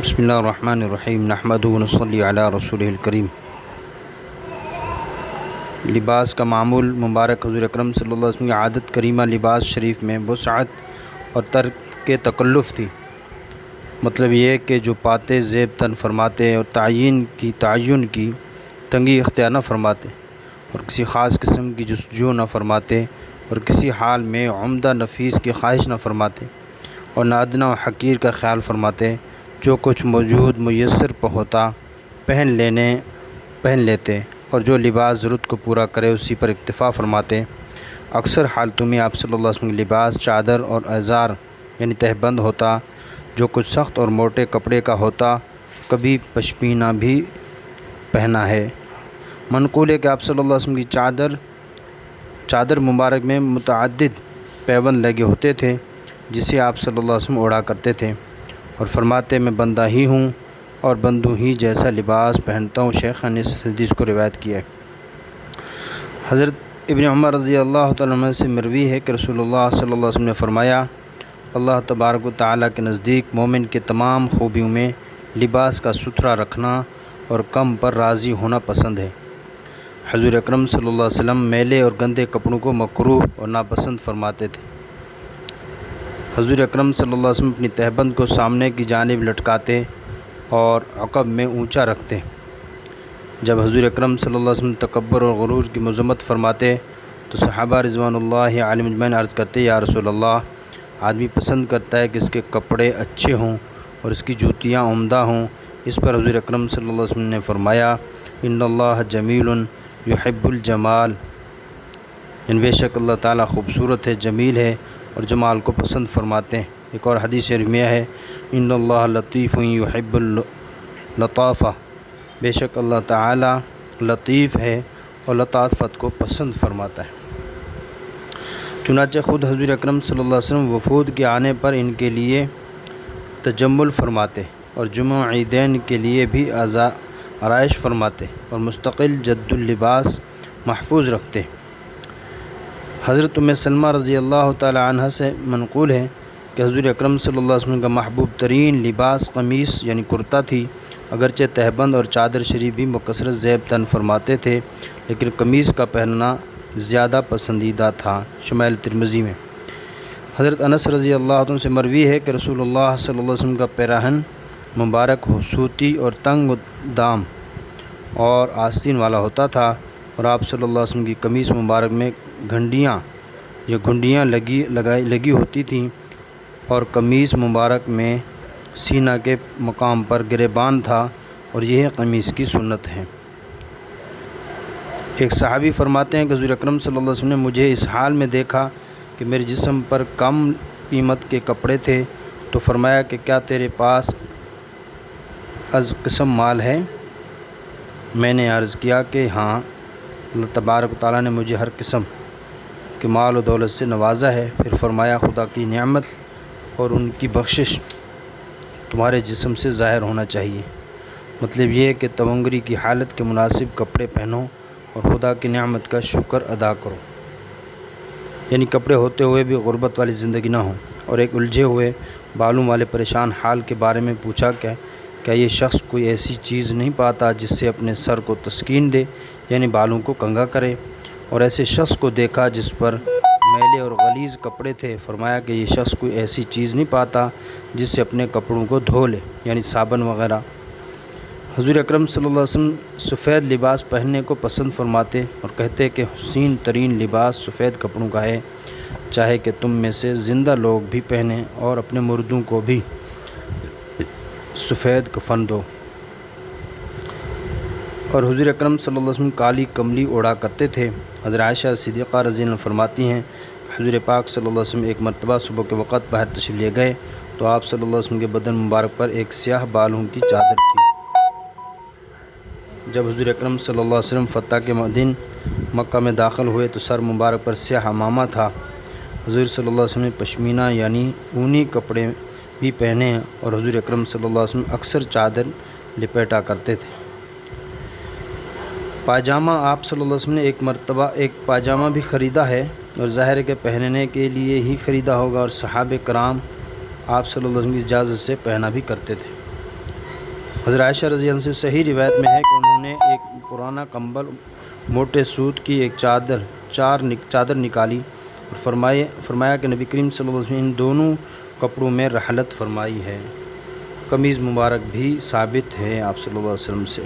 بسم اللہ الرحمن الرحیم نحمدہ ونصلی علی رسولہ الکریم۔ لباس کا معمول مبارک حضور اکرم صلی اللہ علیہ وسلم کی عادت کریمہ لباس شریف میں وسعت اور ترک تکلف تھی۔ مطلب یہ کہ جو پاتے زیب تن فرماتے اور تعین کی تنگی اختیار نہ فرماتے اور کسی خاص قسم کی جستجو نہ فرماتے اور کسی حال میں عمدہ نفیس کی خواہش نہ فرماتے اور نہ ادنا و حقیر کا خیال فرماتے۔ جو کچھ موجود میسر ہوتا پہن لیتے اور جو لباس ضرورت کو پورا کرے اسی پر اکتفا فرماتے۔ اکثر حالتوں میں آپ صلی اللہ علیہ وسلم کے لباس چادر اور ازار یعنی تہبند ہوتا جو کچھ سخت اور موٹے کپڑے کا ہوتا، کبھی پشمینہ بھی پہنا ہے۔ منقول ہے کہ آپ صلی اللہ علیہ وسلم کی چادر مبارک میں متعدد پیوند لگے ہوتے تھے جسے آپ صلی اللہ علیہ وسلم اوڑھا کرتے تھے اور فرماتے میں بندہ ہی ہوں اور بندوں ہی جیسا لباس پہنتا ہوں۔ شیخ نے اس حدیث کو روایت کیا ہے۔ حضرت ابن عمر رضی اللہ تعالیٰ عنہ سے مروی ہے کہ رسول اللہ صلی اللہ علیہ وسلم نے فرمایا، اللہ تبارک و تعالیٰ کے نزدیک مومن کے تمام خوبیوں میں لباس کا ستھرا رکھنا اور کم پر راضی ہونا پسند ہے۔ حضور اکرم صلی اللہ علیہ وسلم میلے اور گندے کپڑوں کو مکروہ اور ناپسند فرماتے تھے۔ حضور اکرم صلی اللہ علیہ وسلم اپنی تہبند کو سامنے کی جانب لٹکاتے اور عقب میں اونچا رکھتے۔ جب حضور اکرم صلی اللہ علیہ وسلم تکبر اور غرور کی مذمت فرماتے تو صحابہ رضوان اللہ علیہم اجمعین عرض کرتے، یا رسول اللہ، آدمی پسند کرتا ہے کہ اس کے کپڑے اچھے ہوں اور اس کی جوتیاں عمدہ ہوں۔ اس پر حضور اکرم صلی اللہ علیہ وسلم نے فرمایا، ان اللہ جمیل یحب الجمال، بے شک اللہ تعالیٰ خوبصورت ہے، جمیل ہے اور جمال کو پسند فرماتے ہیں۔ ایک اور حدیث شریف میں ہے، ان اللہ لطیف یحب اللطافہ، بے شک اللہ تعالیٰ لطیف ہے اور لطافت کو پسند فرماتا ہے۔ چنانچہ خود حضور اکرم صلی اللہ علیہ وسلم وفود کے آنے پر ان کے لیے تجمل فرماتے اور جمعہ عیدین کے لیے بھی آرائش فرماتے اور مستقل جد اللباس محفوظ رکھتے۔ حضرت ام سلمہ رضی اللہ تعالی عنہ سے منقول ہے کہ حضور اکرم صلی اللہ علیہ وسلم کا محبوب ترین لباس قمیص یعنی کرتا تھی۔ اگرچہ تہبند اور چادر شریف بھی مکثرت زیب تن فرماتے تھے لیکن قمیص کا پہننا زیادہ پسندیدہ تھا۔ شمائل ترمذی میں حضرت انس رضی اللہ عنہ سے مروی ہے کہ رسول اللہ صلی اللہ علیہ وسلم کا پیراہن مبارک سوتی اور تنگ دام اور آستین والا ہوتا تھا اور آپ صلی اللہ علیہ وسلم کی قمیص مبارک میں گھنڈیاں لگی ہوتی تھیں اور قمیص مبارک میں سینہ کے مقام پر گریبان تھا اور یہ قمیص کی سنت ہے۔ ایک صحابی فرماتے ہیں کہ حضور اکرم صلی اللہ علیہ وسلم نے مجھے اس حال میں دیکھا کہ میرے جسم پر کم قیمت کے کپڑے تھے تو فرمایا کہ کیا تیرے پاس از قسم مال ہے؟ میں نے عرض کیا کہ ہاں، اللہ تبارک و تعالیٰ نے مجھے ہر قسم کے مال و دولت سے نوازا ہے۔ پھر فرمایا، خدا کی نعمت اور ان کی بخشش تمہارے جسم سے ظاہر ہونا چاہیے۔ مطلب یہ کہ تونگری کی حالت کے مناسب کپڑے پہنو اور خدا کی نعمت کا شکر ادا کرو، یعنی کپڑے ہوتے ہوئے بھی غربت والی زندگی نہ ہو۔ اور ایک الجھے ہوئے بالوں والے پریشان حال کے بارے میں پوچھا کہ کیا یہ شخص کوئی ایسی چیز نہیں پاتا جس سے اپنے سر کو تسکین دے، یعنی بالوں کو کنگھا کرے؟ اور ایسے شخص کو دیکھا جس پر میلے اور غلیظ کپڑے تھے، فرمایا کہ یہ شخص کوئی ایسی چیز نہیں پاتا جس سے اپنے کپڑوں کو دھو لے، یعنی صابن وغیرہ۔ حضور اکرم صلی اللہ علیہ وسلم سفید لباس پہننے کو پسند فرماتے اور کہتے کہ حسین ترین لباس سفید کپڑوں کا ہے، چاہے کہ تم میں سے زندہ لوگ بھی پہنیں اور اپنے مردوں کو بھی سفید کفن دو۔ اور حضور اکرم صلی اللہ علیہ وسلم کالی کملی اوڑھا کرتے تھے۔ حضرت عائشہ صدیقہ رضی اللہ عنہا فرماتی ہیں، حضور پاک صلی اللہ علیہ وسلم ایک مرتبہ صبح کے وقت باہر تشریف لے گئے تو آپ صلی اللہ علیہ وسلم کے بدن مبارک پر ایک سیاہ بالوں کی چادر تھی۔ جب حضور اکرم صلی اللہ علیہ وسلم فتح کے دن مکہ میں داخل ہوئے تو سر مبارک پر سیاہ عمامہ تھا۔ حضور صلی اللہ علیہ وسلم نے پشمینہ یعنی اونی کپڑے بھی پہنے اور حضور اکرم صلی اللہ علیہ وسلم اکثر چادر لپیٹا کرتے تھے۔ پاجامہ آپ صلی اللہ علیہ وسلم نے ایک مرتبہ ایک پاجامہ بھی خریدا ہے اور ظاہر ہے کہ پہننے کے لیے ہی خریدا ہوگا اور صحابہ کرام آپ صلی اللہ علیہ وسلم کی اجازت سے پہنا بھی کرتے تھے۔ حضرت عائشہ رضی اللہ عنہ سے صحیح روایت میں ہے کہ انہوں نے ایک پرانا کمبل موٹے سوت کی ایک چادر نکالی اور فرمایا کہ نبی کریم صلی اللہ علیہ وسلم ان دونوں کپڑوں میں رحلت فرمائی ہے۔ قمیض مبارک بھی ثابت ہے آپ صلی اللہ علیہ وسلم سے۔